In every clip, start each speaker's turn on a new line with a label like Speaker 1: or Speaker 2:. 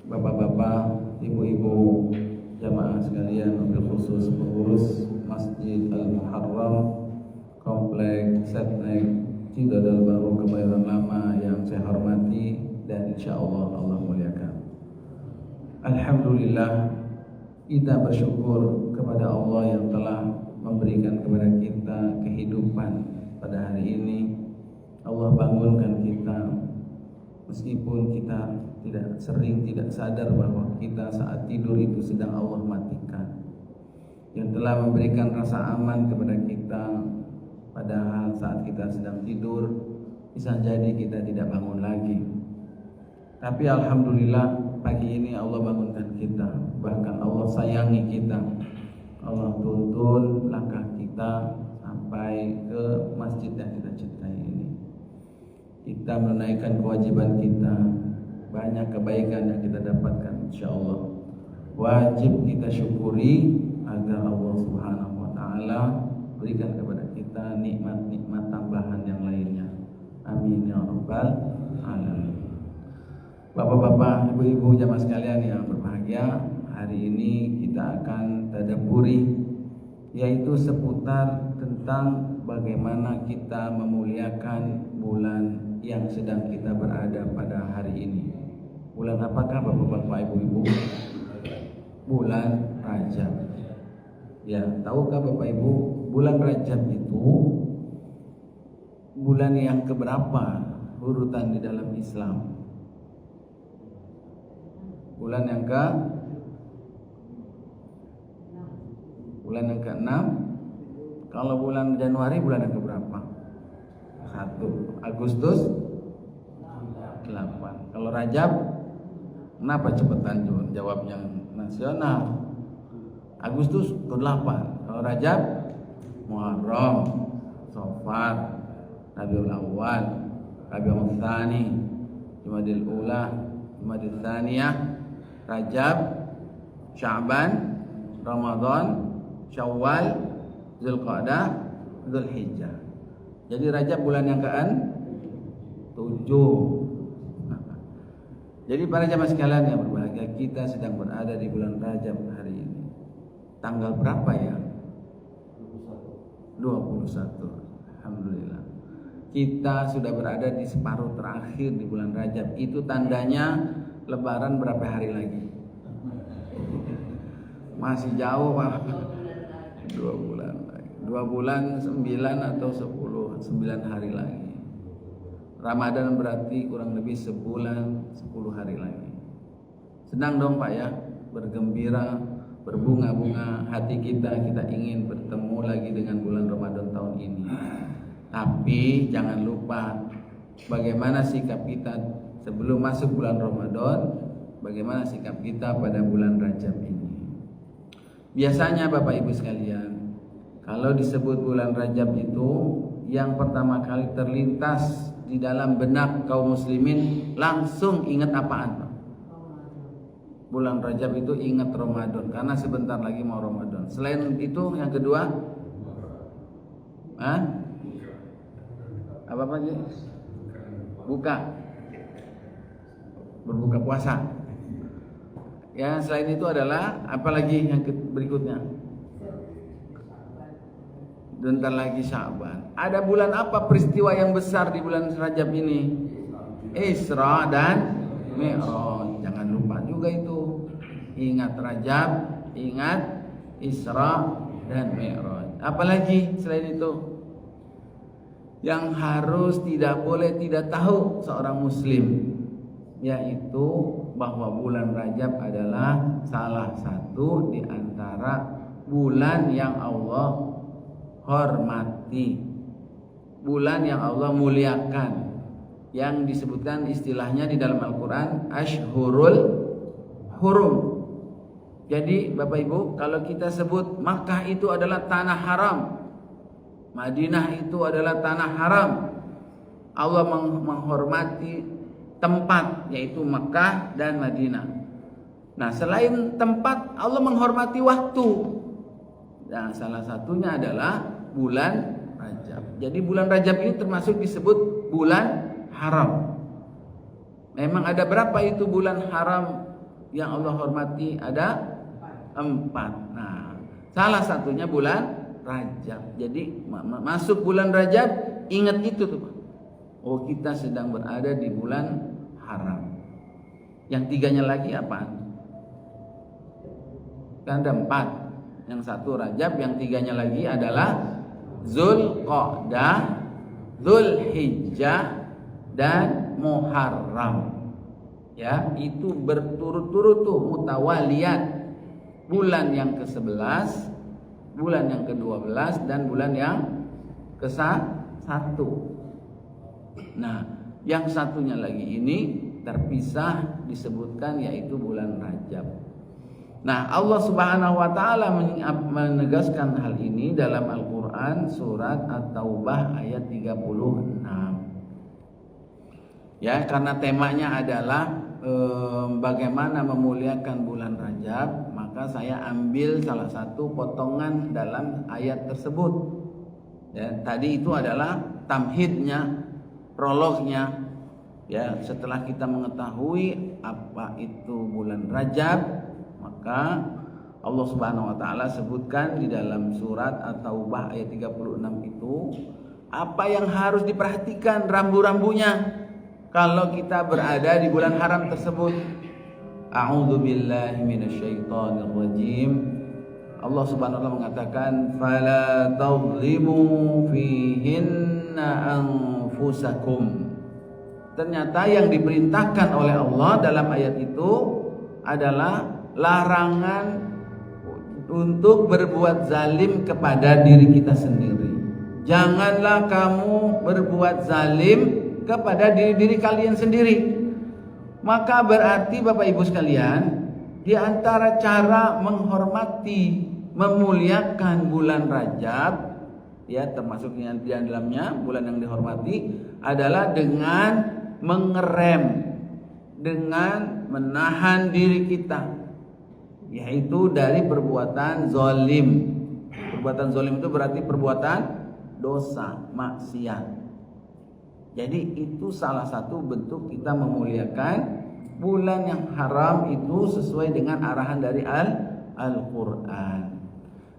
Speaker 1: bapak-bapak, ibu-ibu, jamaah sekalian, wabil khusus pengurus Masjid Al-Muharram Komplek Setnek Cidadal Baru Kebayoran Lama yang saya hormati dan insya Allah muliakan. Alhamdulillah, kita bersyukur kepada Allah yang telah memberikan kepada kita kehidupan pada hari ini. Allah bangunkan kita meskipun kita tidak sadar bahwa kita saat tidur itu sedang Allah matikan. Yang telah memberikan rasa aman kepada kita, padahal saat kita sedang tidur bisa jadi kita tidak bangun lagi. Tapi alhamdulillah pagi ini Allah bangunkan kita, bahkan Allah sayangi kita. Allah tuntun langkah kita sampai ke masjid yang kita cintai ini. Kita menunaikan kewajiban kita, banyak kebaikan yang kita dapatkan insyaallah. Wajib kita syukuri agar Allah Subhanahu wa taala berikan kepada kita nikmat-nikmat tambahan yang lainnya. Amin ya rabbal alamin. Bapak-bapak, ibu-ibu, jamaah sekalian yang berbahagia, hari ini kita akan tadabburi, yaitu seputar tentang bagaimana kita memuliakan bulan yang sedang kita berada pada hari ini. Bulan apakah bapak-bapak, ibu-ibu? Bulan Rajab. Ya, tahukah bapak ibu, bulan Rajab itu bulan yang keberapa urutan di dalam Islam? Bulan yang ke-6. Kalau bulan Januari bulan yang keberapa? 1. Agustus 8. Kalau Rajab, kenapa cepetan jawabnya nasional? Agustus ke-8. Kalau Rajab, Muharram, Safar, Rabiul Awal, Rabiul Tsani, Jumadil Ula, Jumadil Tsaniyah, Rajab, Sya'ban, Ramadan, Syawal, Zulqa'dah, Zulhijjah. Jadi Rajab bulan yang ke-7. Jadi para jamaah sekalian yang berbahagia, kita sedang berada di bulan Rajab hari ini. Tanggal berapa ya? 21. Alhamdulillah. Kita sudah berada di separuh terakhir di bulan Rajab. Itu tandanya Lebaran berapa hari lagi? Masih jauh, Pak. 2 bulan lagi. 2 bulan 9 atau 10, 9 hari lagi. Ramadan berarti kurang lebih sebulan 10 hari lagi. Senang dong Pak ya, bergembira, berbunga-bunga hati kita ingin bertemu lagi dengan bulan Ramadan tahun ini. Tapi jangan lupa bagaimana sikap kita sebelum masuk bulan Ramadan, bagaimana sikap kita pada bulan Rajab ini. Biasanya Bapak Ibu sekalian, kalau disebut bulan Rajab itu yang pertama kali terlintas di dalam benak kaum muslimin langsung ingat apaan Pak? Bulan Rajab itu ingat Ramadan, karena sebentar lagi mau Ramadan. Selain itu yang kedua, apa lagi? Berbuka puasa. Ya, selain itu adalah apalagi yang berikutnya? Bentar lagi Sya'ban. Ada bulan apa peristiwa yang besar di bulan Rajab ini? Isra dan Mi'raj. Jangan lupa juga itu. Ingat Rajab, ingat Isra dan Mi'raj. Apalagi selain itu? Yang harus tidak boleh tidak tahu seorang muslim, yaitu bahwa bulan Rajab adalah salah satu di antara bulan yang Allah hormati, bulan yang Allah muliakan, yang disebutkan istilahnya di dalam Al-Quran Ashhurul Hurum. Jadi Bapak Ibu, kalau kita sebut Makkah itu adalah tanah haram, Madinah itu adalah tanah haram, Allah menghormati tempat yaitu Makkah dan Madinah. Nah, selain tempat, Allah menghormati waktu. Nah, salah satunya adalah bulan Rajab. Jadi bulan Rajab ini termasuk disebut bulan haram. Memang ada berapa itu bulan haram yang Allah hormati ada 4. Nah, salah satunya bulan Rajab. Jadi masuk bulan Rajab, ingat itu tuh Pak. Oh, kita sedang berada di bulan haram. Yang 3-nya lagi apaan? Kan ada 4. Yang satu Rajab, yang 3-nya lagi adalah Zulqa'dah, Zulhijjah, dan Muharram. Ya, itu berturut-turut tuh mutawaliyat. Bulan yang ke-11, bulan yang ke-12, dan bulan yang ke-1. Nah, yang satunya lagi ini terpisah disebutkan yaitu bulan Rajab. Nah, Allah Subhanahu wa taala menegaskan hal ini dalam Al-Qur'an surat At-Taubah ayat 36. Ya, karena temanya adalah bagaimana memuliakan bulan Rajab, maka saya ambil salah satu potongan dalam ayat tersebut. Ya, tadi itu adalah tamhidnya, prolognya. Ya, setelah kita mengetahui apa itu bulan Rajab, maka Allah Subhanahu wa taala sebutkan di dalam surat At-Taubah ayat 36 itu apa yang harus diperhatikan rambu-rambunya kalau kita berada di bulan haram tersebut. A'udzu billahi minasyaitonir rajim. Allah Subhanahu wa taala mengatakan fala tadhlimu fihinna anfusakum. Ternyata yang diperintahkan oleh Allah dalam ayat itu adalah larangan untuk berbuat zalim kepada diri kita sendiri. Janganlah kamu berbuat zalim kepada diri kalian sendiri. Maka berarti Bapak Ibu sekalian, di antara cara menghormati, memuliakan bulan Rajab, ya termasuk yang di dalamnya bulan yang dihormati adalah dengan mengerem, dengan menahan diri kita, yaitu dari perbuatan zalim. Perbuatan zalim itu berarti perbuatan dosa, maksiat. Jadi itu salah satu bentuk kita memuliakan bulan yang haram itu sesuai dengan arahan dari Al-Quran.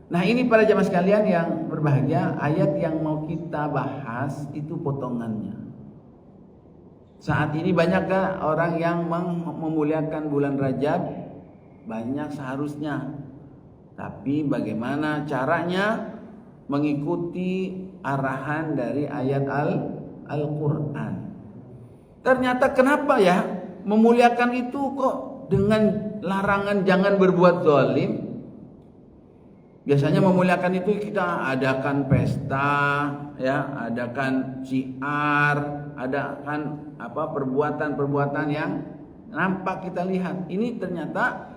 Speaker 1: Nah, ini para jamaah sekalian yang berbahagia, ayat yang mau kita bahas itu potongannya. Saat ini banyakkah orang yang memuliakan bulan Rajab? Banyak seharusnya. Tapi bagaimana caranya mengikuti arahan dari ayat Al-Quran? Ternyata kenapa ya memuliakan itu kok dengan larangan jangan berbuat zalim? Biasanya memuliakan itu kita adakan pesta, ya, adakan syiar, adakan perbuatan-perbuatan yang nampak kita lihat. Ini ternyata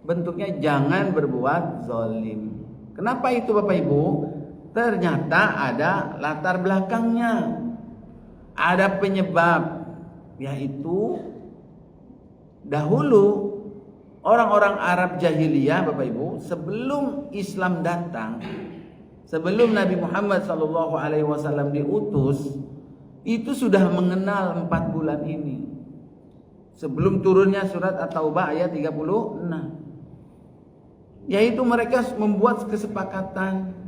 Speaker 1: bentuknya jangan berbuat zalim. Kenapa itu Bapak Ibu? Ternyata ada latar belakangnya. Ada penyebab, yaitu dahulu orang-orang Arab jahiliyah Bapak Ibu, sebelum Islam datang, sebelum Nabi Muhammad SAW diutus, itu sudah mengenal 4 bulan ini. Sebelum turunnya surat At-Taubah ayat 36. Yaitu mereka membuat kesepakatan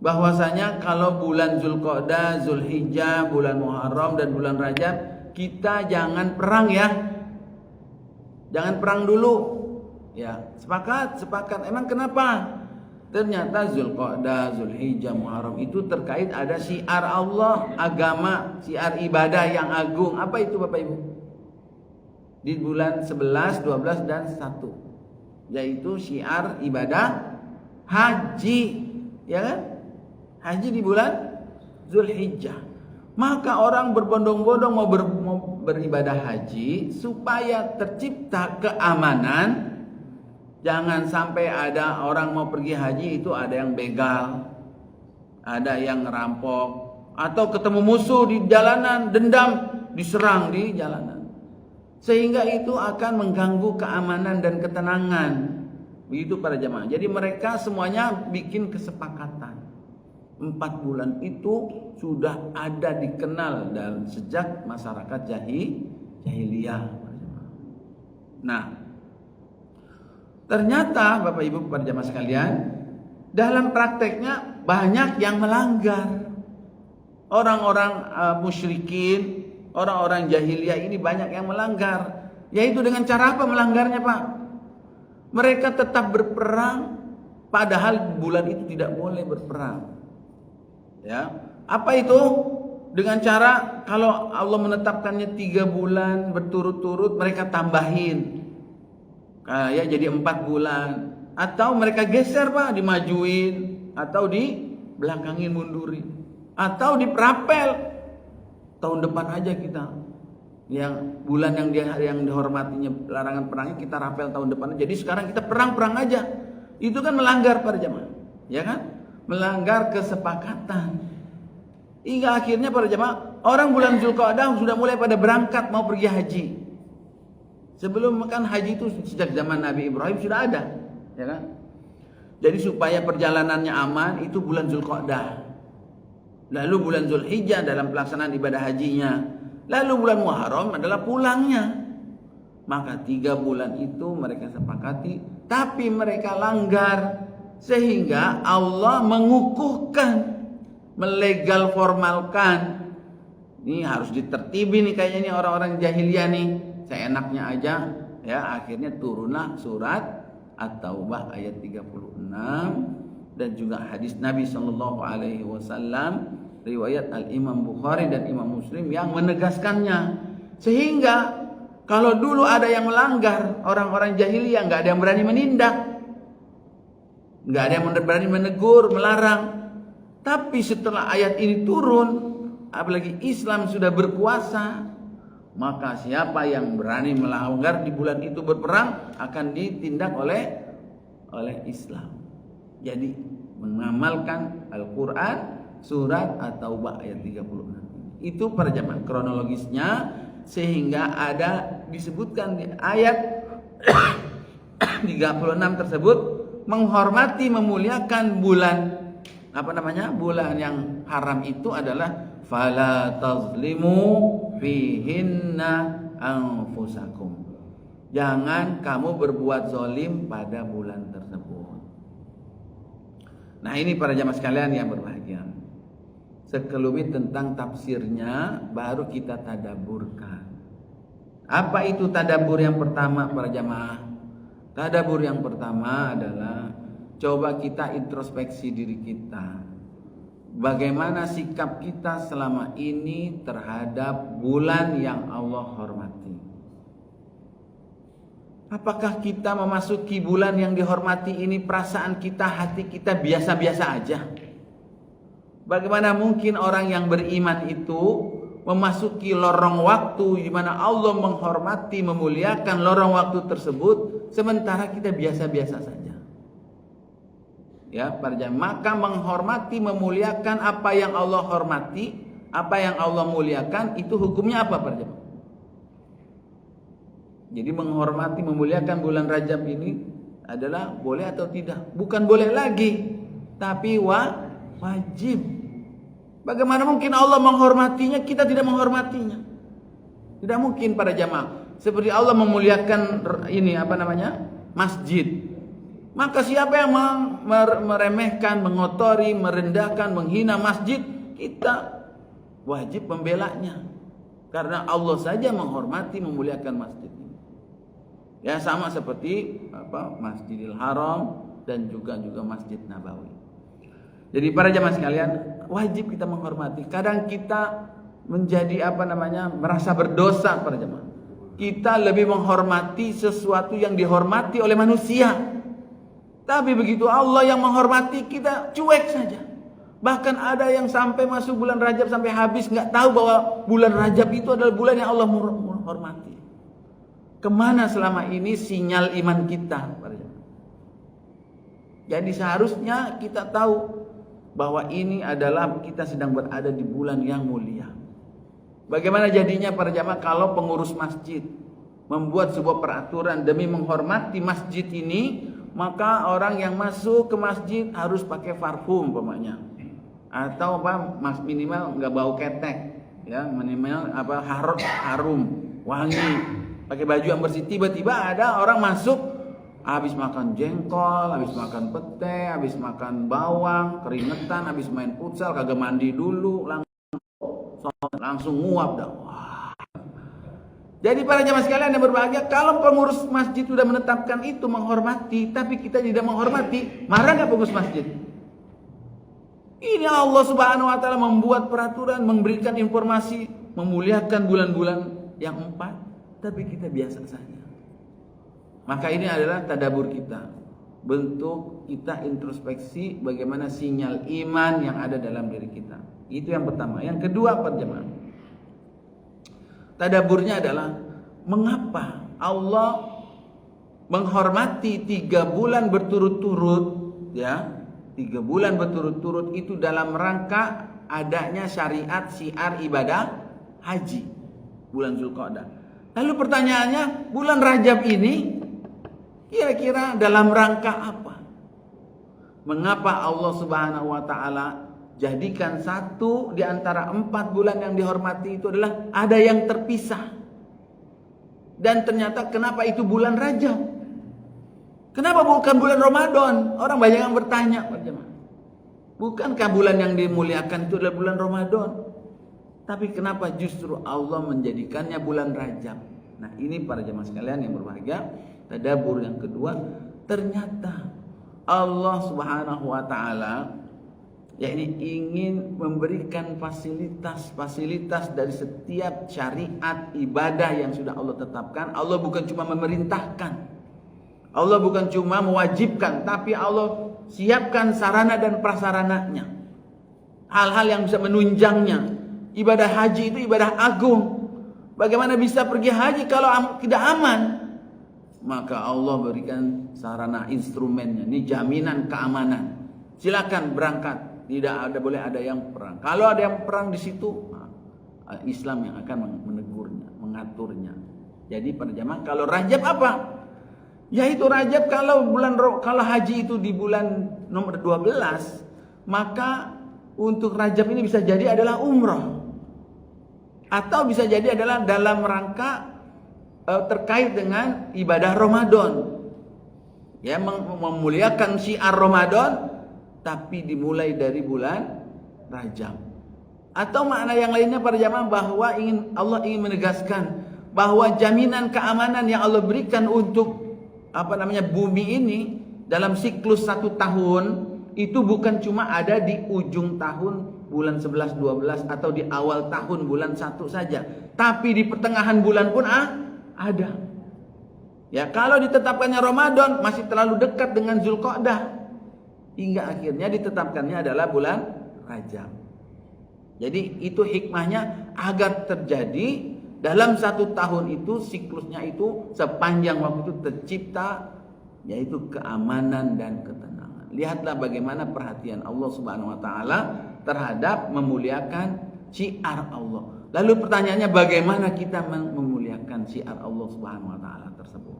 Speaker 1: bahwasanya kalau bulan Zulqa'dah, Zulhijjah, bulan Muharram dan bulan Rajab kita jangan perang ya. Jangan perang dulu. Ya, sepakat. Emang kenapa? Ternyata Zulqa'dah, Zulhijjah, Muharram itu terkait ada syiar Allah, agama, syiar ibadah yang agung. Apa itu Bapak Ibu? Di bulan 11, 12 dan 1. Yaitu syiar ibadah haji, ya kan? Haji di bulan Zulhijjah. Maka orang berbondong-bondong mau beribadah haji supaya tercipta keamanan. Jangan sampai ada orang mau pergi haji itu ada yang begal, ada yang ngerampok, atau ketemu musuh di jalanan, dendam, diserang di jalanan. Sehingga itu akan mengganggu keamanan dan ketenangan. Begitu para jamaah. Jadi mereka semuanya bikin kesepakatan. 4 bulan itu sudah ada dikenal dan sejak masyarakat jahiliyah. Nah, Ternyata Bapak Ibu para jamaah sekalian, dalam prakteknya banyak yang melanggar. Orang-orang musyrikin, orang-orang jahiliyah ini banyak yang melanggar. Yaitu dengan cara apa melanggarnya, Pak? Mereka tetap berperang padahal bulan itu tidak boleh berperang. Ya, apa itu? Dengan cara kalau Allah menetapkannya 3 bulan berturut-turut, mereka tambahin ya jadi 4 bulan, atau mereka geser, Pak, dimajuin atau dibelakangin, mundurin, atau diperapel. Tahun depan aja kita yang bulan yang dihormatinya larangan perangnya kita rapel tahun depan. Jadi sekarang kita perang aja. Itu kan melanggar para jamaah, ya kan? Melanggar kesepakatan. Hingga akhirnya para jamaah, orang bulan Zulqa'dah sudah mulai pada berangkat mau pergi haji. Sebelum kan haji itu sejak zaman Nabi Ibrahim sudah ada, ya kan? Jadi supaya perjalanannya aman itu bulan Zulqa'dah. Lalu bulan Zulhijjah dalam pelaksanaan ibadah hajinya. Lalu bulan Muharram adalah pulangnya. Maka 3 bulan itu mereka sepakati, tapi mereka langgar sehingga Allah mengukuhkan, melegal formalkan. Ini harus ditertibi nih kayaknya nih orang-orang jahiliyah nih. Seenaknya aja ya, akhirnya turunlah surat At-Taubah ayat 36 dan juga hadis Nabi sallallahu alaihi wasallam riwayat Al-Imam Bukhari dan Imam Muslim yang menegaskannya. Sehingga kalau dulu ada yang melanggar, orang-orang jahiliyah enggak ada yang berani menindak. Enggak ada yang berani menegur, melarang. Tapi setelah ayat ini turun, apalagi Islam sudah berkuasa, maka siapa yang berani melanggar di bulan itu berperang akan ditindak oleh Islam. Jadi mengamalkan Al-Quran surat At-Taubah ayat 36. Itu para jamaah kronologisnya, sehingga ada disebutkan di ayat 36 tersebut menghormati, memuliakan bulan bulan yang haram itu adalah fala tazlimu fihinna anfusakum. Jangan kamu berbuat zalim pada bulan tersebut. Nah, ini para jamaah sekalian yang berbahagia. Sekelumit tentang tafsirnya baru kita tadaburkan. Apa itu tadabur yang pertama para jamaah? Tadabur yang pertama adalah coba kita introspeksi diri kita. Bagaimana sikap kita selama ini terhadap bulan yang Allah hormati? Apakah kita memasuki bulan yang dihormati ini perasaan kita, hati kita biasa-biasa aja? Bagaimana mungkin orang yang beriman itu memasuki lorong waktu di mana Allah menghormati, memuliakan lorong waktu tersebut, sementara kita biasa-biasa saja? Ya, para jamaah, maka menghormati, memuliakan apa yang Allah hormati, apa yang Allah muliakan, itu hukumnya apa para jamaah? Jadi menghormati, memuliakan bulan Rajab ini adalah boleh atau tidak? Bukan boleh lagi, tapi wajib. Bagaimana mungkin Allah menghormatinya, kita tidak menghormatinya? Tidak mungkin para jamaah. Seperti Allah memuliakan ini masjid. Maka siapa yang meremehkan, mengotori, merendahkan, menghina masjid, kita wajib membelanya. Karena Allah saja menghormati, memuliakan masjid ini. Ya, sama seperti Masjidil Haram dan juga Masjid Nabawi. Jadi para jamaah sekalian, wajib kita menghormati. Kadang kita menjadi merasa berdosa para jamaah. Kita lebih menghormati sesuatu yang dihormati oleh manusia. Tapi begitu Allah yang menghormati, kita cuek saja. Bahkan ada yang sampai masuk bulan Rajab sampai habis nggak tahu bahwa bulan Rajab itu adalah bulan yang Allah menghormati. Kemana selama ini sinyal iman kita? Jadi seharusnya kita tahu bahwa ini adalah kita sedang berada di bulan yang mulia. Bagaimana jadinya para jamaah kalau pengurus masjid membuat sebuah peraturan demi menghormati masjid ini, maka orang yang masuk ke masjid harus pakai parfum umpamanya, atau minimal nggak bau ketek, ya, minimal harum, wangi, pakai baju yang bersih. Tiba-tiba ada orang masuk
Speaker 2: Habis makan jengkol, habis makan pete, habis makan bawang, keringetan, habis main futsal, kagak mandi dulu, langsung nguap dah. Wah. Jadi para jamaah sekalian yang berbahagia, kalau pengurus masjid sudah menetapkan itu menghormati, tapi kita tidak menghormati, marah nggak pengurus masjid? Ini Allah Subhanahu wa taala membuat peraturan, memberikan informasi, memuliakan bulan-bulan yang 4, tapi kita biasa saja. Maka ini adalah tadabur kita, bentuk kita introspeksi bagaimana sinyal iman yang ada dalam diri kita. Itu yang pertama. Yang kedua, para jemaah, tadaburnya adalah mengapa Allah menghormati 3 bulan berturut-turut, ya, 3 bulan berturut-turut itu dalam rangka adanya syariat syiar ibadah haji bulan Zulqa'dah. Lalu pertanyaannya, bulan Rajab ini kira-kira dalam rangka apa? Mengapa Allah Subhanahu wa taala jadikan satu di antara 4 bulan yang dihormati itu adalah ada yang terpisah? Dan ternyata kenapa itu bulan Rajab? Kenapa bukan bulan Ramadan? Orang banyak yang bertanya, bukankah bulan yang dimuliakan itu adalah bulan Ramadan? Tapi kenapa justru Allah menjadikannya bulan Rajab? Nah, ini para jemaah sekalian yang berbahagia, tadabbur yang kedua, ternyata Allah Subhanahu wa taala yakni ingin memberikan fasilitas-fasilitas dari setiap syariat ibadah yang sudah Allah tetapkan. Allah bukan cuma memerintahkan, Allah bukan cuma mewajibkan, tapi Allah siapkan sarana dan prasarananya, hal-hal yang bisa menunjangnya. Ibadah haji itu ibadah agung. Bagaimana bisa pergi haji kalau tidak aman? Maka Allah berikan sarana instrumennya. Ini jaminan keamanan. Silakan berangkat. Tidak ada, boleh ada yang perang. Kalau ada yang perang di situ, Islam yang akan menegurnya, mengaturnya. Jadi para jamaah, kalau Rajab apa? Yaitu Rajab kalau haji itu di bulan nomor 12, maka untuk Rajab ini bisa jadi adalah umrah. Atau bisa jadi adalah dalam rangka terkait dengan ibadah Ramadan, ya, memuliakan syiar Ramadan, tapi dimulai dari bulan Rajab. Atau makna yang lainnya para jamaah, bahwa Allah ingin menegaskan bahwa jaminan keamanan yang Allah berikan untuk bumi ini dalam siklus 1 tahun itu bukan cuma ada di ujung tahun bulan 11, 12 atau di awal tahun bulan 1 saja, tapi di pertengahan bulan pun ada. Ya, kalau ditetapkannya Ramadan masih terlalu dekat dengan Zulqa'dah, hingga akhirnya ditetapkannya adalah bulan Rajab. Jadi itu hikmahnya agar terjadi dalam 1 tahun itu, siklusnya itu sepanjang waktu itu tercipta yaitu keamanan dan ketenangan. Lihatlah bagaimana perhatian Allah Subhanahu wa taala terhadap memuliakan syiar Allah. Lalu pertanyaannya, bagaimana kita memuliakan syiar Allah Subhanahu wa taala tersebut?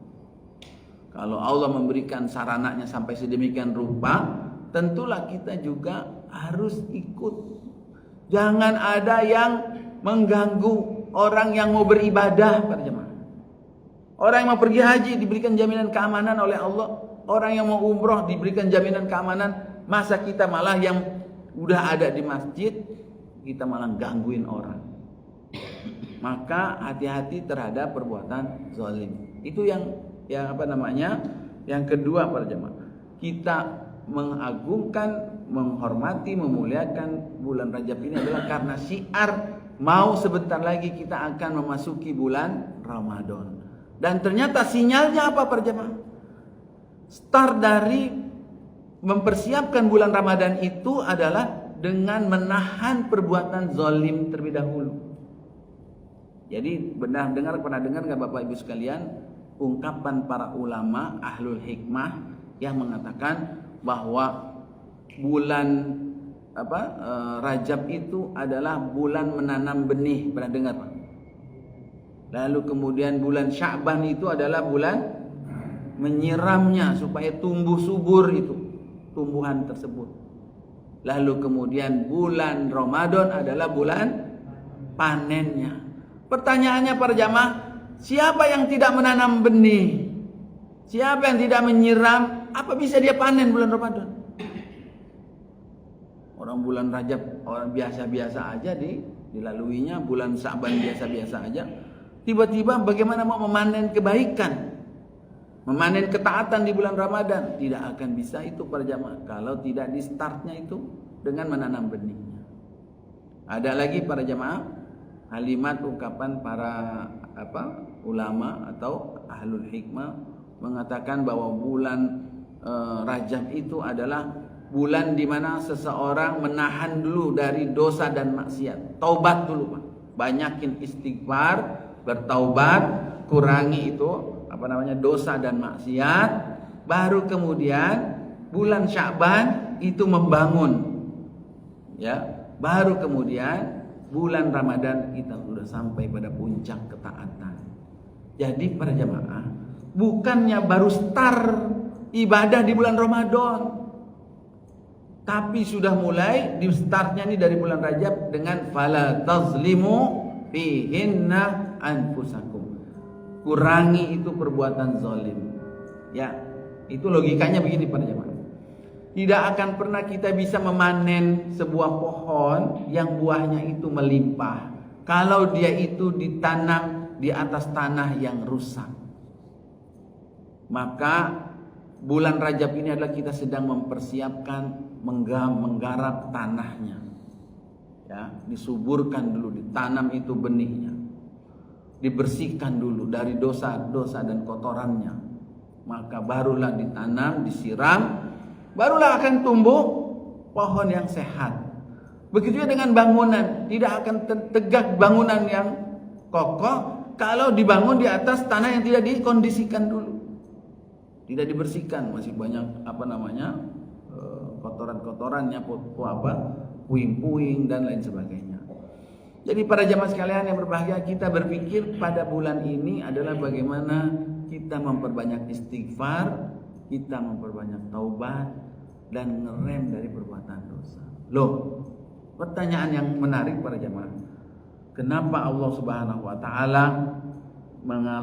Speaker 2: Kalau Allah memberikan sarananya sampai sedemikian rupa, tentulah kita juga harus ikut. Jangan ada yang mengganggu orang yang mau beribadah, para jemaah. Orang yang mau pergi haji diberikan jaminan keamanan oleh Allah. Orang yang mau umroh diberikan jaminan keamanan. Masa kita malah yang udah ada di masjid, kita malah gangguin orang. Maka hati-hati terhadap perbuatan zalim. Itu yang yang kedua para jemaah. Kita mengagungkan, menghormati, memuliakan bulan Rajab ini adalah karena syiar mau sebentar lagi kita akan memasuki bulan Ramadan. Dan ternyata sinyalnya apa para jemaah? Start dari mempersiapkan bulan Ramadan itu adalah dengan menahan perbuatan zalim terlebih dahulu. Jadi pernah dengar nggak Bapak Ibu sekalian ungkapan para ulama ahlul hikmah yang mengatakan bahwa bulan Rajab itu adalah bulan menanam benih. Pernah dengar Pak? Lalu kemudian bulan Sya'ban itu adalah bulan menyiramnya supaya tumbuh subur itu tumbuhan tersebut. Lalu kemudian bulan Ramadan adalah bulan panennya. Pertanyaannya para jamaah, siapa yang tidak menanam benih? Siapa yang tidak menyiram, apa bisa dia panen bulan Ramadan? Orang bulan Rajab, orang biasa-biasa aja dilaluinya, bulan Sa'ban biasa-biasa aja. Tiba-tiba bagaimana mau memanen kebaikan, memanen ketaatan di bulan Ramadan? Tidak akan bisa itu para jamaah kalau tidak di startnya itu dengan menanam benihnya. Ada lagi para jamaah kalimat ungkapan para ulama atau ahlul hikmah mengatakan bahwa bulan Rajab itu adalah bulan di mana seseorang menahan dulu dari dosa dan maksiat. Taubat dulu, Pak. Banyakin istighfar, bertaubat, kurangi itu dosa dan maksiat, baru kemudian bulan Sya'ban itu membangun. Ya, baru kemudian bulan Ramadan kita sudah sampai pada puncak ketaatan. Jadi para jamaah, bukannya baru start ibadah di bulan Ramadan, tapi sudah mulai di startnya ini dari bulan Rajab dengan fala tazlimu fihinna anfusakum. Kurangi itu perbuatan zalim. Ya, itu logikanya begini para jamaah. Tidak akan pernah kita bisa memanen sebuah pohon yang buahnya itu melimpah kalau dia itu ditanam di atas tanah yang rusak. Maka bulan Rajab ini adalah kita sedang mempersiapkan menggarap tanahnya. Ya, disuburkan dulu, ditanam itu benihnya. Dibersihkan dulu dari dosa-dosa dan kotorannya. Maka barulah ditanam, disiram, barulah akan tumbuh pohon yang sehat. Begitu juga dengan bangunan, tidak akan tegak bangunan yang kokoh kalau dibangun di atas tanah yang tidak dikondisikan dulu, tidak dibersihkan, masih banyak kotoran-kotorannya, puing-puing dan lain sebagainya. Jadi para jamaah sekalian yang berbahagia, kita berpikir pada bulan ini adalah bagaimana kita memperbanyak istighfar, kita memperbanyak taubat dan ngerem dari perbuatan dosa. Loh, pertanyaan yang menarik para jamaah, kenapa Allah Subhanahu wa taala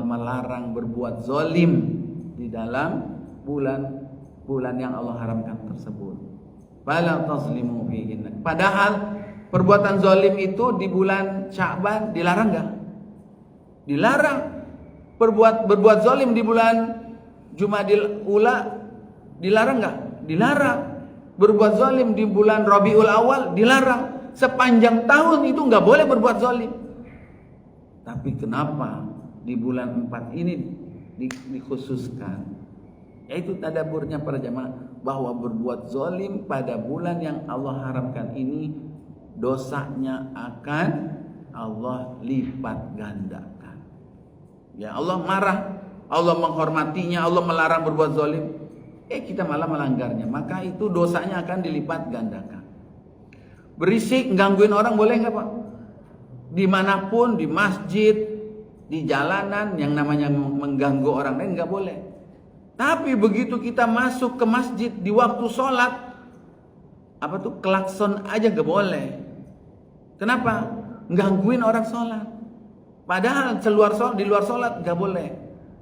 Speaker 2: melarang berbuat zalim di dalam bulan yang Allah haramkan tersebut? Fala tazlimu fihinna. Padahal perbuatan zalim itu di bulan Sya'ban dilarang enggak? Dilarang. Berbuat zalim di bulan Jumadil Ula dilarang enggak? Dilarang. Berbuat zalim di bulan Rabiul Awal dilarang. Sepanjang tahun itu enggak boleh berbuat zalim. Tapi kenapa di bulan 4 ini dikhususkan? Yaitu tadaburnya para jamaah bahwa berbuat zalim pada bulan yang Allah haramkan ini dosanya akan Allah lipat gandakan. Ya, Allah marah, Allah menghormatinya, Allah melarang berbuat zalim. Kita malah melanggarnya, maka itu dosanya akan dilipat gandakan. Berisik, gangguin orang boleh nggak Pak? Dimanapun, di masjid, di jalanan, yang namanya mengganggu orang lain nggak boleh. Tapi begitu kita masuk ke masjid di waktu sholat, klakson aja nggak boleh. Kenapa? Gangguin orang sholat. Padahal di luar sholat nggak boleh.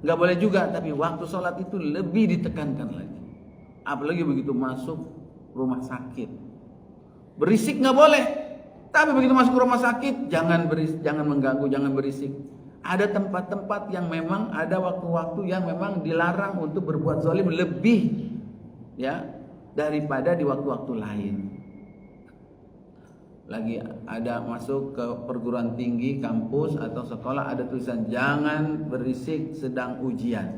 Speaker 2: Nggak boleh juga, tapi waktu sholat itu lebih ditekankan lagi. Apalagi begitu masuk rumah sakit, berisik nggak boleh. Tapi begitu masuk rumah sakit, jangan mengganggu, jangan berisik. Ada tempat-tempat yang memang ada waktu-waktu yang memang dilarang untuk berbuat zalim lebih ya daripada di waktu-waktu lain. Lagi ada masuk ke perguruan tinggi, kampus atau sekolah, ada tulisan jangan berisik sedang ujian.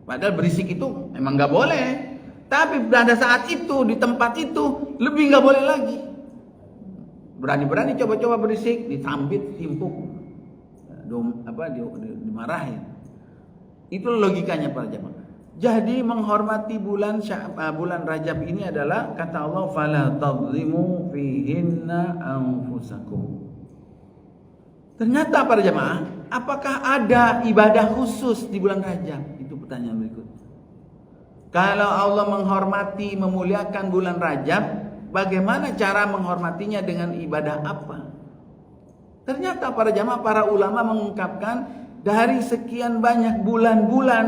Speaker 2: Padahal berisik itu memang nggak boleh. Tapi pada saat itu, di tempat itu, lebih nggak boleh lagi. Berani-berani coba-coba berisik, ditambit, timpuk, dimarahin. Itu logikanya para jamaah. Jadi menghormati bulan Rajab ini adalah kata Allah, fala tadlimu fihinna anfusakum. Ternyata para jamaah, apakah ada ibadah khusus di bulan Rajab? Itu pertanyaan berikutnya. Kalau Allah menghormati, memuliakan bulan Rajab, bagaimana cara menghormatinya, dengan ibadah apa? Ternyata para jamaah, para ulama mengungkapkan dari sekian banyak bulan-bulan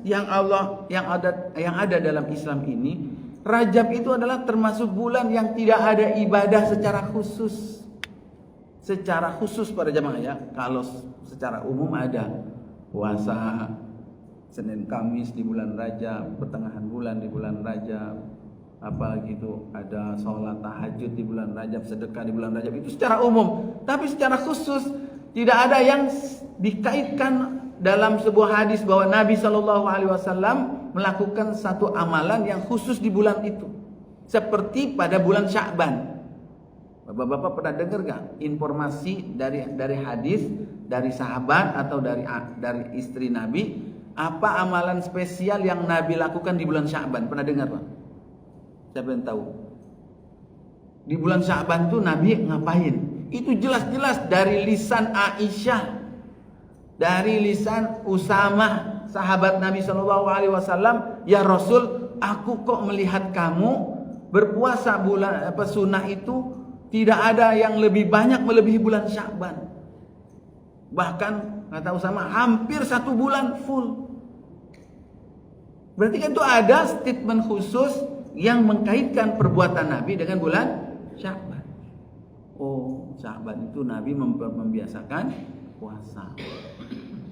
Speaker 2: yang ada dalam Islam ini, Rajab itu adalah termasuk bulan yang tidak ada ibadah secara khusus. Secara khusus para jamaah ya. Kalau secara umum ada puasa Senin Kamis di bulan Rajab, pertengahan bulan di bulan Rajab, apalagi itu ada sholat tahajud di bulan Rajab, sedekah di bulan Rajab, itu secara umum. Tapi secara khusus tidak ada yang dikaitkan dalam sebuah hadis bahwa Nabi SAW melakukan satu amalan yang khusus di bulan itu. Seperti pada bulan Sya'ban. Bapak-bapak pernah dengar gak informasi dari hadis, dari sahabat atau dari istri Nabi, apa amalan spesial yang Nabi lakukan di bulan Sya'ban? Pernah dengar Pak? Siapa yang tahu? Di bulan Sya'ban tuh Nabi ngapain? Itu jelas-jelas dari lisan Aisyah, dari lisan Usamah, sahabat Nabi SAW, ya Rasul, aku kok melihat kamu berpuasa bulan sunnah itu tidak ada yang lebih banyak melebihi bulan Sya'ban. Bahkan kata Usamah hampir 1 bulan full. Berarti kan itu ada statement khusus yang mengkaitkan perbuatan Nabi dengan bulan Sya'ban. Oh, Sya'ban itu Nabi membiasakan puasa.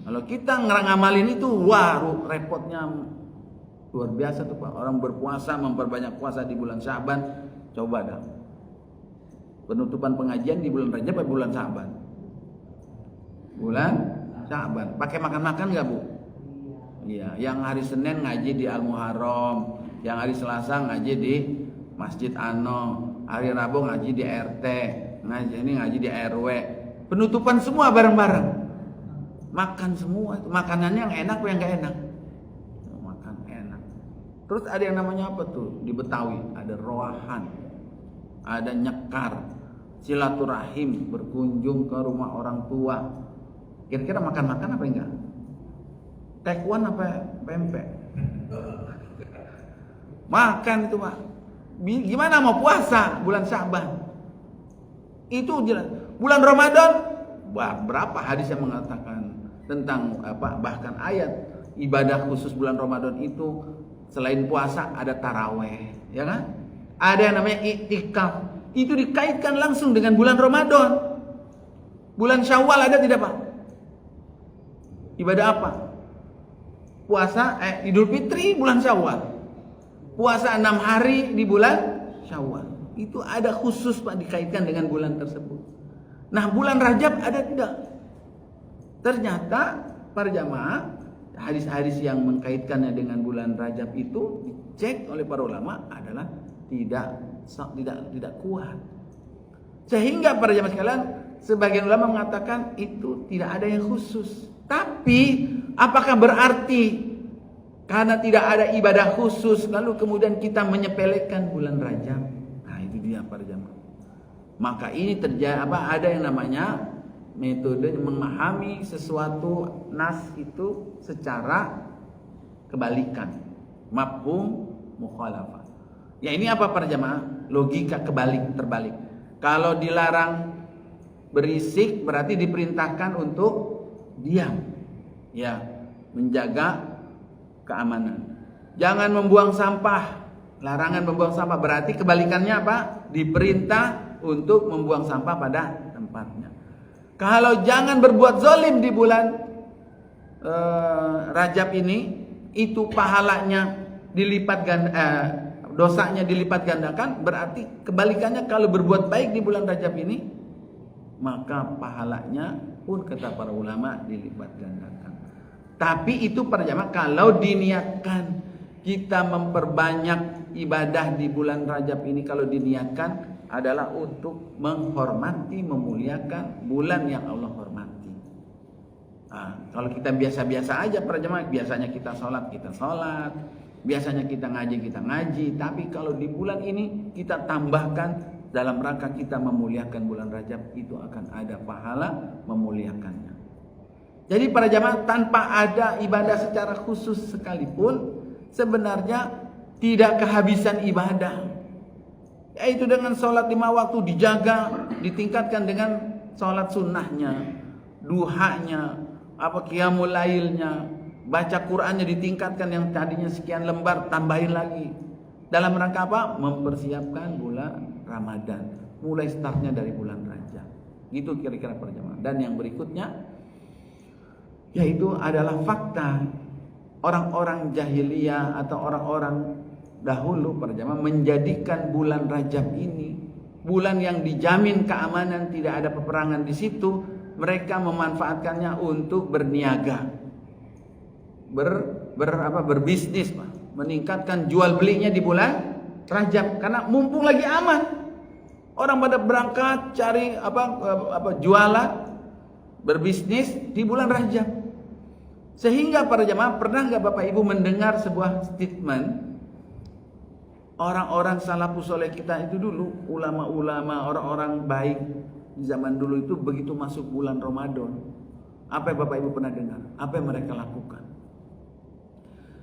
Speaker 2: Kalau kita ngamalin itu, wah repotnya luar biasa tuh Pak. Orang berpuasa, memperbanyak puasa di bulan Sya'ban. Coba dah. Penutupan pengajian di bulan Rajab atau bulan Sya'ban? Bulan Sya'ban. Pakai makan-makan enggak, Bu? Iya, yang hari Senin ngaji di Al-Muharram, yang hari Selasa ngaji di Masjid Ano, hari Rabu ngaji di RT, ngaji di RW. Penutupan semua bareng-bareng. Makan semua itu. Makanannya yang enak atau yang enggak enak? Makan enak. Terus ada yang namanya apa tuh? Di Betawi ada roahan, ada nyekar, silaturahim, berkunjung ke rumah orang tua. Kira-kira makan-makan apa enggak? Taekwondo apa pempek? Makan itu Pak. Gimana mau puasa bulan Sya'ban? Itu jelas. Bulan Ramadan, berapa hadis yang mengatakan tentang apa? Bahkan ayat ibadah khusus bulan Ramadan itu selain puasa ada taraweh, ya kan? Ada yang namanya iktikaf. Itu dikaitkan langsung dengan bulan Ramadan. Bulan Syawal ada tidak Pak? Ibadah apa? Puasa Idul Fitri bulan Syawal. Puasa 6 hari di bulan Syawal. Itu ada khusus Pak dikaitkan dengan bulan tersebut. Nah, bulan Rajab ada tidak? Ternyata para jamaah, hadis-hadis yang mengkaitkannya dengan bulan Rajab itu dicek oleh para ulama adalah tidak kuat. Sehingga para jamaah sekalian, sebagian ulama mengatakan itu tidak ada yang khusus. Tapi apakah berarti karena tidak ada ibadah khusus lalu kemudian kita menyepelekan bulan Rajab? Nah, itu dia para jamaah. Maka ini terjadi ada yang namanya metode memahami sesuatu nas itu secara kebalikan, mafhum mukhalafah. Ya ini apa para jamaah? Logika terbalik. Kalau dilarang berisik berarti diperintahkan untuk diam. Ya, menjaga keamanan. Jangan membuang sampah. Larangan membuang sampah berarti kebalikannya apa? Diperintah untuk membuang sampah pada tempatnya. Kalau jangan berbuat zalim di bulan Rajab ini, itu pahalanya dosanya dilipat gandakan, berarti kebalikannya kalau berbuat baik di bulan Rajab ini, maka pahalanya pun kata para ulama dilipat gandakan. Tapi itu para jamaah kalau diniatkan kita memperbanyak ibadah di bulan Rajab ini, kalau diniatkan adalah untuk menghormati, memuliakan bulan yang Allah hormati. Nah, kalau kita biasa-biasa aja para jemaah, biasanya kita sholat, biasanya kita ngaji, tapi kalau di bulan ini kita tambahkan dalam rangka kita memuliakan bulan Rajab, itu akan ada pahala memuliakannya. Jadi para jemaah, tanpa ada ibadah secara khusus sekalipun, sebenarnya tidak kehabisan ibadah. Yaitu dengan sholat 5 waktu dijaga, ditingkatkan dengan sholat sunnahnya, duhanya, qiyamul lailnya, Baca Qur'annya ditingkatkan, yang tadinya sekian lembar tambahin lagi. Dalam rangka apa? Mempersiapkan bulan Ramadan. Mulai startnya dari bulan Rajab. Gitu kira-kira para jamaah. Dan yang berikutnya yaitu adalah fakta orang-orang jahiliyah atau orang-orang dahulu para jamaah menjadikan bulan Rajab ini bulan yang dijamin keamanan, tidak ada peperangan di situ. Mereka memanfaatkannya untuk berniaga, berbisnis, meningkatkan jual belinya di bulan Rajab karena mumpung lagi aman. Orang pada berangkat cari jualan, berbisnis di bulan Rajab. Sehingga para jamaah, pernah nggak Bapak Ibu mendengar sebuah statement orang-orang salafus soleh kita itu dulu, ulama-ulama, orang-orang baik di zaman dulu itu begitu masuk bulan Ramadan, apa yang Bapak Ibu pernah dengar? Apa yang mereka lakukan?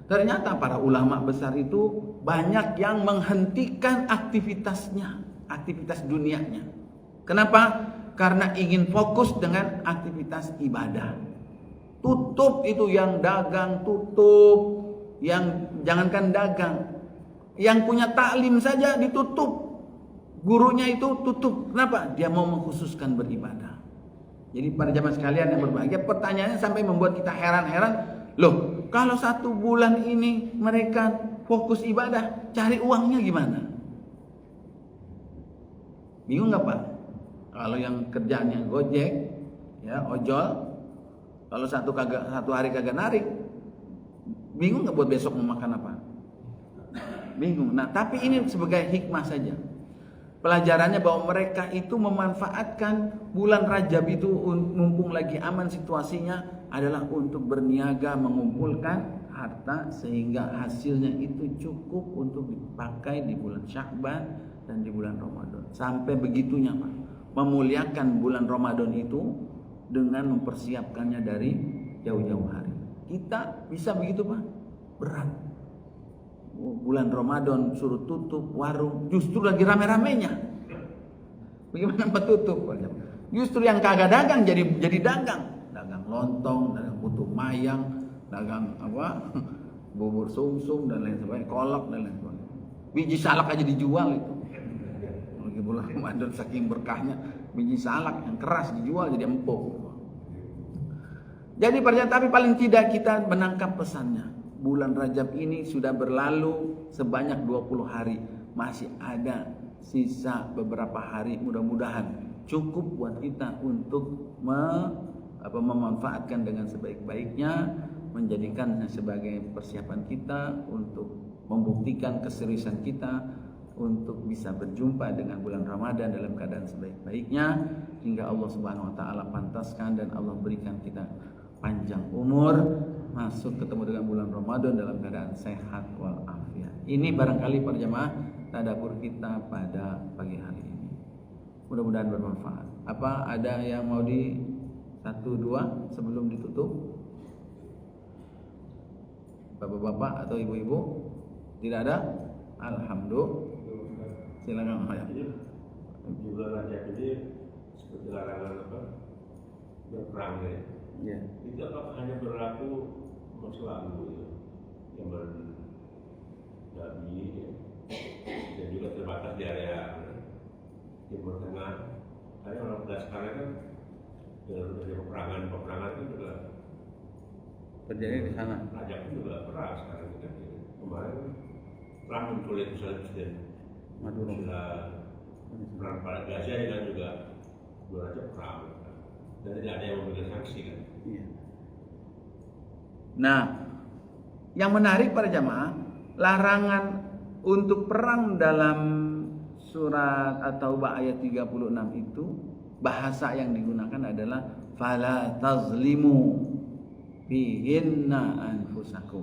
Speaker 2: Ternyata para ulama besar itu banyak yang menghentikan aktivitasnya, aktivitas dunianya. Kenapa? Karena ingin fokus dengan aktivitas ibadah. Tutup itu yang dagang, tutup. Yang jangankan dagang, yang punya taklim saja ditutup. Gurunya itu tutup. Kenapa? Dia mau mengkhususkan beribadah. Jadi pada jamaah sekalian yang berbahagia, pertanyaannya sampai membuat kita heran-heran. Loh, kalau 1 bulan ini mereka fokus ibadah, cari uangnya gimana? Bingung nggak Pak? Kalau yang kerjaannya gojek, ya ojol, kalau satu hari kagak narik, bingung nggak buat besok mau makan apa? Bingung. Nah, tapi ini sebagai hikmah saja. Pelajarannya bahwa mereka itu memanfaatkan bulan Rajab itu mumpung lagi aman situasinya adalah untuk berniaga, mengumpulkan harta sehingga hasilnya itu cukup untuk dipakai di bulan Sya'ban dan di bulan Ramadan. Sampai begitunya Pak, memuliakan bulan Ramadan itu dengan mempersiapkannya dari jauh-jauh hari. Kita bisa begitu Pak? Berat. Bulan Ramadan suruh tutup warung, justru lagi rame-ramenya. Bagaimana Pak tutup? Justru yang kagak dagang jadi dagang. Dagang lontong, dagang putu mayang, dagang bubur sumsum dan lain sebagainya, kolak dan lain sebagainya. Biji salak aja dijual itu. Lagi bulan Ramadan saking berkahnya, biji salak yang keras dijual jadi empuk. Jadi tapi paling tidak kita menangkap pesannya. Bulan Rajab ini sudah berlalu sebanyak 20 hari. Masih ada sisa beberapa hari, mudah-mudahan cukup buat kita untuk memanfaatkan dengan sebaik-baiknya, menjadikannya sebagai persiapan kita untuk membuktikan keseriusan kita untuk bisa berjumpa dengan bulan Ramadan dalam keadaan sebaik-baiknya, hingga Allah Subhanahu wa taala pantaskan dan Allah berikan kita panjang umur, masuk ketemu dengan bulan Ramadan dalam keadaan sehat walafiat. Ini barangkali para jamaah tadabbur kita pada pagi hari ini. Mudah-mudahan bermanfaat. Apa ada yang mau di 1-2 sebelum ditutup? Bapak-bapak atau ibu-ibu? Tidak ada? Alhamdulillah. Silakan Pak.
Speaker 3: Di bulan Rajab ini seperti larangan berperang ya.
Speaker 2: Ya.
Speaker 3: Itu apakah hanya berlaku masa lalu zaman Nabi dan juga terbatas di area Timur Tengah? Karena orang pada sekarang kan dengan peperangan itu juga
Speaker 2: Terjadi di sana.
Speaker 3: Rajab itu juga perang sekarang kan. Kemarin perang muncul itu Presiden
Speaker 2: Maduro.
Speaker 3: Perang pada Gaza kan juga bulan Rajab perang. Dan tidak ada yang memberikan sanksi kan.
Speaker 2: Iya. Nah, yang menarik para jamaah, larangan untuk perang dalam surat At-Taubah ayat 36 itu, bahasa yang digunakan adalah fala tazlimu bihinna anfusakum.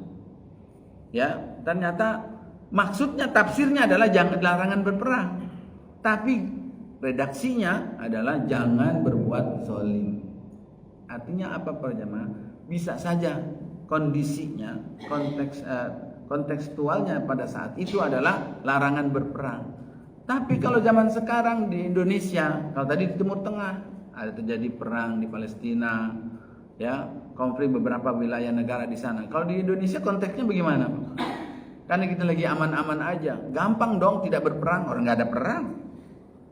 Speaker 2: Ya, ternyata maksudnya tafsirnya adalah jangan larangan berperang. Tapi redaksinya adalah jangan berbuat zalim. Artinya apa para jamaah? Bisa saja kondisinya, kontekstualnya pada saat itu adalah larangan berperang. Tapi kalau zaman sekarang di Indonesia, kalau tadi di Timur Tengah ada terjadi perang di Palestina, ya konflik beberapa wilayah negara di sana. Kalau di Indonesia konteksnya bagaimana? Karena kita lagi aman-aman aja, gampang dong tidak berperang, orang nggak ada perang.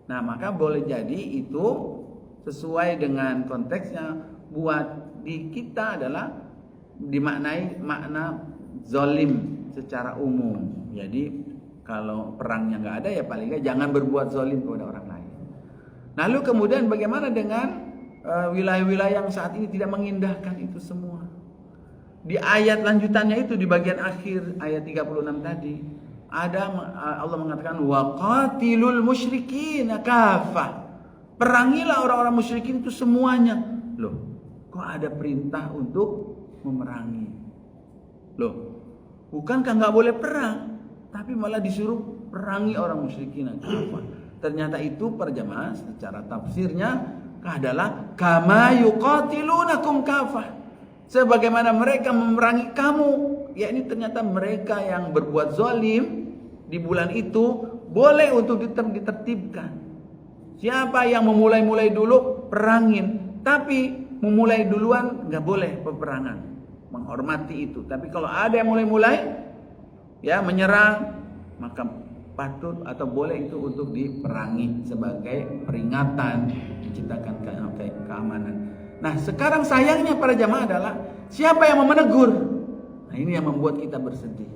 Speaker 2: Nah maka boleh jadi itu sesuai dengan konteksnya. Buat di kita adalah dimaknai makna zolim secara umum. Jadi kalau perangnya nggak ada ya paling nggak jangan berbuat zolim kepada orang lain. Lalu kemudian bagaimana dengan wilayah-wilayah yang saat ini tidak mengindahkan itu semua? Di ayat lanjutannya itu di bagian akhir ayat 36 tadi ada Allah mengatakan waqatilul musyrikin kafah. Perangilah orang-orang musyrikin itu semuanya. Loh, kok ada perintah untuk memerangi? Loh, bukankah nggak boleh perang? Tapi malah disuruh perangi orang musyrikin kafah. Ternyata itu para jamaah secara tafsirnya adalah kama yuqatilunakum kafah. Sebagaimana mereka memerangi kamu, yakni ternyata mereka yang berbuat zalim di bulan itu boleh untuk ditertibkan. Siapa yang memulai dulu perangin, tapi memulai duluan nggak boleh peperangan, menghormati itu. Tapi kalau ada yang mulai ya menyerang, maka patut atau boleh itu untuk diperangi sebagai peringatan menciptakan keamanan. Nah sekarang sayangnya para jamaah adalah siapa yang mau menegur? Nah ini yang membuat kita bersedih.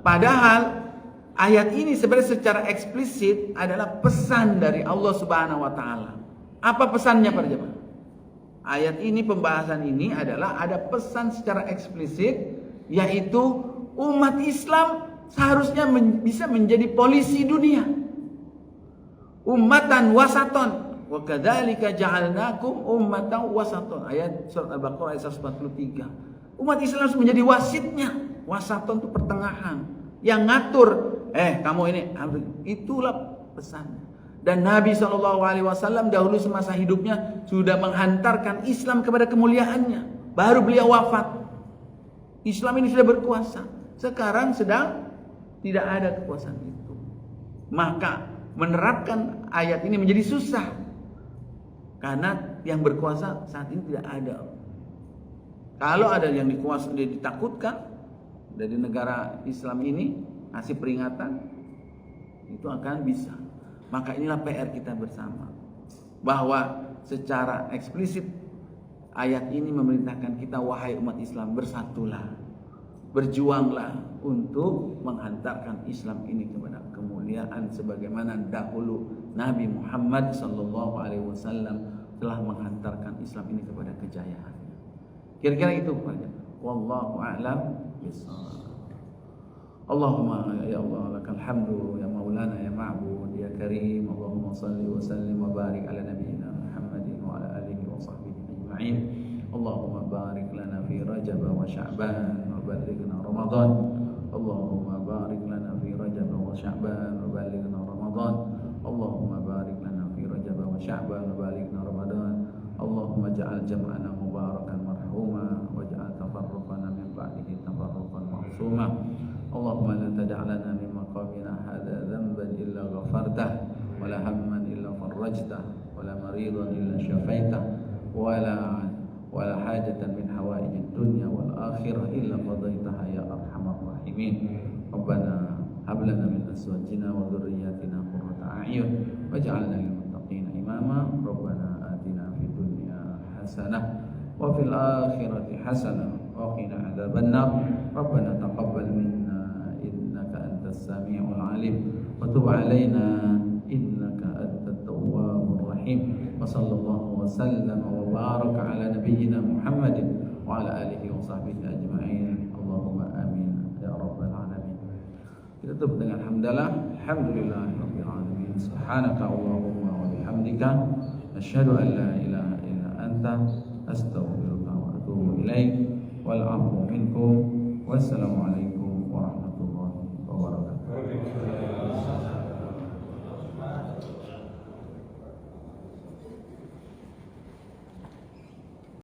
Speaker 2: Padahal ayat ini sebenarnya secara eksplisit adalah pesan dari Allah Subhanahu wa taala. Apa pesannya para jamaah? Ayat ini, pembahasan ini adalah ada pesan secara eksplisit, yaitu umat Islam seharusnya bisa menjadi polisi dunia. Ummatan wasaton. Wa kadzalika ja'alnakum ummatan wasaton. Ayat surat Al-Baqarah ayat 143. Umat Islam harus menjadi wasitnya. Wasaton itu pertengahan. Yang ngatur, kamu ini, itulah pesannya. Dan Nabi SAW dahulu semasa hidupnya sudah menghantarkan Islam kepada kemuliaannya. Baru beliau wafat, Islam ini sudah berkuasa. Sekarang sedang tidak ada kekuasaan itu. Maka menerapkan ayat ini menjadi susah. Karena yang berkuasa saat ini tidak ada. Kalau ada yang ditakutkan dari negara Islam ini, ngasih peringatan, itu akan bisa. Maka inilah PR kita bersama, bahwa secara eksplisit ayat ini memerintahkan kita, wahai umat Islam, bersatulah, berjuanglah untuk menghantarkan Islam ini kepada kemuliaan sebagaimana dahulu Nabi Muhammad SAW telah menghantarkan Islam ini kepada kejayaan. Kira-kira itu saja. Wallahu a'lam bishawab. Allahumma ya Allah lakal hamdu ya maulana ya ma'bud ya karim. Allahumma salli wa sallim wa barik ala nabiyyina Muhammadin wa ala alihi wa sahbihi ajma'in. Allahumma barik lana fi Rajab wa Sya'ban wa ballighna Ramadan. Allahumma barik lana fi Rajab wa Sya'ban wa ballighna Ramadan. Allahumma barik lana fi Rajab wa Sya'ban wa ballighna Ramadan. Allahumma ja'al jam'ana mubarakan marhuma wa ja'al tafarruqana min ba'dihi tafarruqan ma'suma. Allahumma la tada' lana min maqamina hadha dhanban illa ghafartah wa la hamman illa farajtah wa la maridan illa syafaitah wa la hajatan min hawaijid dunya wal akhirah illa qadaitaha ya arhamar rahimin. Rabbana hab lana min azwajina wa dhurriyyatina qurrata a'yun waj'alna lil muttaqina imama. Rabbana atina fid dunya hasanah wa fil akhirati hasanah wa qina adzabannar. Rabbana taqabbal minna السميع العليم وتب علينا إنك أنت التواب الرحيم وصلى الله وسلم وبارك على نبينا محمد وعلى آله وصحبه أجمعين اللهم آمين يا رب العالمين. Kita tutup dengan alhamdulillahirabbil alamin. Subhanaka Allahumma wa bihamdika asyhadu an la ilaha illa anta astaghfiruka wa atubu ilaik. Wal 'afwu minkum. Wassalamu alaikum warahmatullahi wabarakatuh.